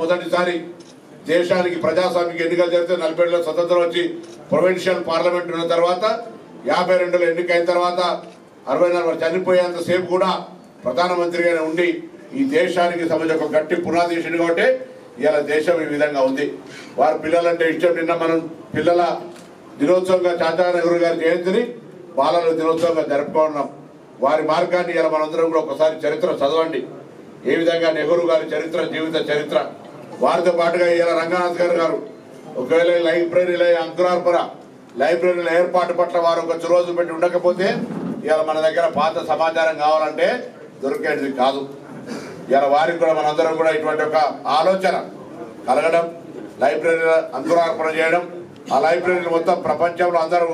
మొదటిసారి దేశానికి ప్రజాస్వామిక ఎన్నికలు జరిగితే 47లో స్వతంత్రం వచ్చి ప్రొవిన్షియల్ పార్లమెంట్ ఉన్న తర్వాత 52లో ఎన్నికైన తర్వాత 64 చనిపోయేంత సేపు కూడా ప్రధానమంత్రిగానే ఉండి ఈ దేశానికి సంబంధించి ఒక గట్టి పునాది వేసింది కాబట్టి ఇవాళ దేశం ఈ విధంగా ఉంది. వారి పిల్లలంటే ఇష్టం. నిన్న మనం పిల్లల దినోత్సవంగా చాచా నెహ్రూ గారి జయంతిని బాలల దినోత్సవంగా జరుపుకున్నాం. వారి మార్గాన్ని ఇలా మనందరం కూడా ఒకసారి చరిత్ర చదవండి. ఏ విధంగా నెహ్రూ గారి చరిత్ర, జీవిత చరిత్ర. వారితో పాటుగా ఇలా రంగనాథ్ గారు ఒకవేళ లైబ్రరీలో అంకురార్పణ లైబ్రరీల ఏర్పాటు పట్ల వారు ఒక రోజు పెట్టి ఉండకపోతే ఇవాళ మన దగ్గర పాత సమాచారం కావాలంటే దొరికేది కాదు. ఇవాళ వారికి కూడా మనందరం కూడా ఇటువంటి ఒక ఆలోచన కలగడం, లైబ్రరీల అంకురార్పణ చేయడం, ఆ లైబ్రరీలు మొత్తం ప్రపంచంలో అందరూ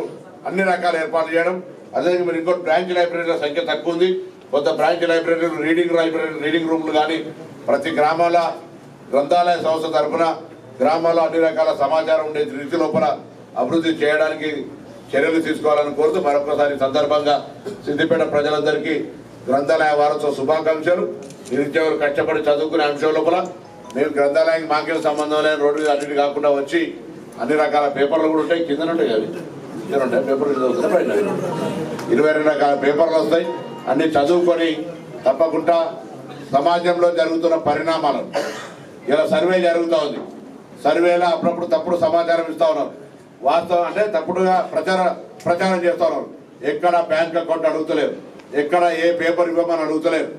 అన్ని రకాల ఏర్పాట్లు చేయడం. అదేవిధంగా మీరు ఇంకోటి బ్రాంచ్ లైబ్రరీల సంఖ్య తక్కువ ఉంది. కొంత బ్రాంచ్ లైబ్రరీలు రీడింగ్ రూమ్లు కానీ ప్రతి గ్రామాల గ్రంథాలయ సంస్థ తరఫున గ్రామాల్లో అన్ని రకాల సమాచారం ఉండే రీతి లోపల అభివృద్ధి చేయడానికి చర్యలు తీసుకోవాలని కోరుతూ మరొకసారి సందర్భంగా సిద్దిపేట ప్రజలందరికీ గ్రంథాలయ వారోత్సవ శుభాకాంక్షలు. నిరుద్యోగులు కష్టపడి చదువుకునే అంశం లోపల మేము గ్రంథాలయానికి మాకేం సంబంధం లేని రోడ్డు మీద అన్నిటి కాకుండా వచ్చి అన్ని రకాల పేపర్లు కూడా ఉంటాయి. కింద ఉంటాయి అవి కింద ఉంటాయి పేపర్లు 22 రకాల పేపర్లు వస్తాయి. అన్ని చదువుకొని తప్పకుండా సమాజంలో జరుగుతున్న పరిణామాలను ఇలా సర్వే జరుగుతూ ఉంది. సర్వేలో అప్పుడప్పుడు తప్పుడు సమాచారం ఇస్తూ ఉన్నారు. వాస్తవం అంటే తప్పుడుగా ప్రచారం చేస్తూ ఉన్నారు. ఎక్కడ బ్యాంక్ అకౌంట్ అడుగుతలేరు, ఎక్కడ ఏ పేపర్ ఇవ్వమని అడుగుతలేరు.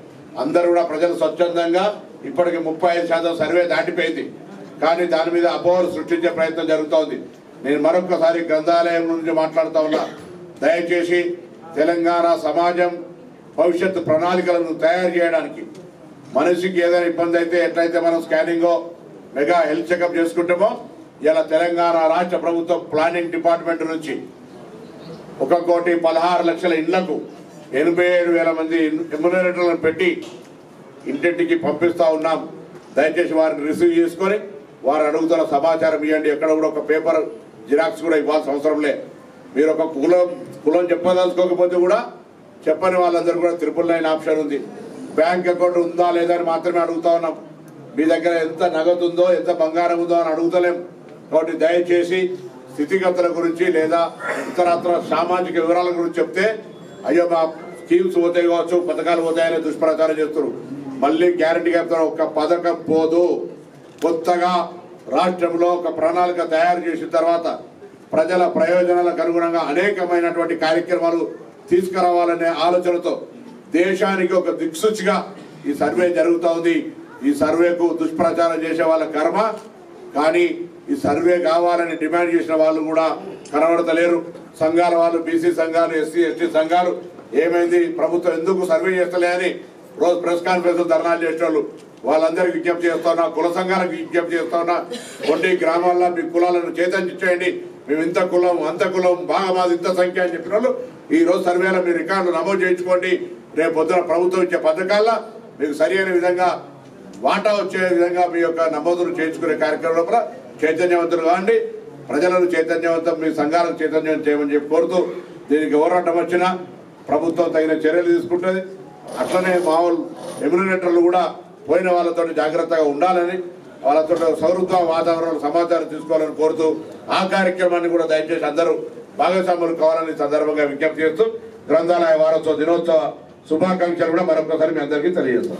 అందరూ కూడా ప్రజలు స్వచ్ఛందంగా ఇప్పటికి 35% సర్వే దాటిపోయింది. కానీ దాని మీద అపోహలు సృష్టించే ప్రయత్నం జరుగుతూ ఉంది. నేను మరొకసారి గ్రంథాలయం గురించి మాట్లాడుతూ ఉన్నా. దయచేసి తెలంగాణ సమాజం భవిష్యత్తు ప్రణాళికలను తయారు చేయడానికి మనిషికి ఏదైనా ఇబ్బంది అయితే ఎట్లయితే మనం స్కానింగో మెగా హెల్త్ చెకప్ చేసుకుంటామో ఇలా తెలంగాణ రాష్ట్ర ప్రభుత్వం ప్లానింగ్ డిపార్ట్మెంట్ నుంచి 1,16,00,000 ఇళ్లకు 87,000 మంది ఎమ్యునరేటర్లను పెట్టి ఇంటింటికి పంపిస్తూ ఉన్నాం. దయచేసి వారిని రిసీవ్ చేసుకొని వారు అడుగుతున్న సమాచారం ఇవ్వండి. ఎక్కడ కూడా ఒక పేపర్ జిరాక్స్ కూడా ఇవ్వాల్సిన అవసరం లే. మీరు ఒక కులం చెప్పదలుచుకోకపోతే కూడా చెప్పని వాళ్ళందరూ కూడా 999 ఆప్షన్ ఉంది. బ్యాంక్ అకౌంట్ ఉందా లేదా అని మాత్రమే అడుగుతా ఉన్నాం. మీ దగ్గర ఎంత నగదు ఉందో ఎంత బంగారం ఉందో అని అడుగుతలేం. కాబట్టి దయచేసి స్థితిగతుల గురించి లేదా ఇతరత్ర సామాజిక వివరాల గురించి చెప్తే అయ్యో మా స్కీమ్స్ పోతాయి కావచ్చు, పథకాలు పోతాయని దుష్ప్రచారం చేస్తున్నారు. మళ్ళీ గ్యారంటీగా చెప్తారు, ఒక పథకం పోదు. కొత్తగా రాష్ట్రంలో ఒక ప్రణాళిక తయారు చేసిన తర్వాత ప్రజల ప్రయోజనాలకు అనుగుణంగా అనేకమైనటువంటి కార్యక్రమాలు తీసుకురావాలనే ఆలోచనతో దేశానికి ఒక దిక్సూచిగా ఈ సర్వే జరుగుతూ ఉంది. ఈ సర్వేకు దుష్ప్రచారం చేసే వాళ్ళ కర్మ. కానీ ఈ సర్వే కావాలని డిమాండ్ చేసిన వాళ్ళు కూడా కనబడతలేరు. సంఘాల వాళ్ళు, బీసీ సంఘాలు, ఎస్సీ ఎస్టీ సంఘాలు ఏమైంది ప్రభుత్వం ఎందుకు సర్వే చేస్తలే అని రోజు ప్రెస్ కాన్ఫరెన్స్ ధర్నాలు చేసేవాళ్ళు. వాళ్ళందరికీ విజ్ఞప్తి చేస్తున్నా, కుల సంఘాలకు విజ్ఞప్తి చేస్తున్నా, కొన్ని గ్రామాల్లో మీ కులాలను చైతన్యించేయండి. మేము ఇంత కులం అంత కులం బాగా మాది ఇంత సంఖ్య అని చెప్పిన వాళ్ళు ఈ రోజు సర్వేలో మీ రికార్డులు నమోదు చేయించుకోండి. రేపు పొద్దున ప్రభుత్వం ఇచ్చే పథకాల్లో మీకు సరి అయిన విధంగా వాటా వచ్చే విధంగా మీ యొక్క నమోదును చేయించుకునే కార్యక్రమంలో కూడా చైతన్యవంతులు కావండి. ప్రజలను చైతన్యవంతం, మీ సంఘాలను చైతన్యం చేయమని చెప్పి కోరుతూ దీనికి ఎవరటం వచ్చినా ప్రభుత్వం తగిన చర్యలు తీసుకుంటుంది. అట్లనే మామూలు ఎమ్యునరేటర్లు కూడా పోయిన వాళ్ళతో జాగ్రత్తగా ఉండాలని, వాళ్ళతో సౌహృద వాతావరణంలో సమాచారం తీసుకోవాలని కోరుతూ ఆ కార్యక్రమాన్ని కూడా దయచేసి అందరూ భాగస్వాములు కావాలని సందర్భంగా విజ్ఞప్తి చేస్తూ గ్రంథాలయ వారోత్సవ దినోత్సవ శుభాకాంక్షలు కూడా మరొకసారి మీ అందరికీ తెలియజేస్తాం.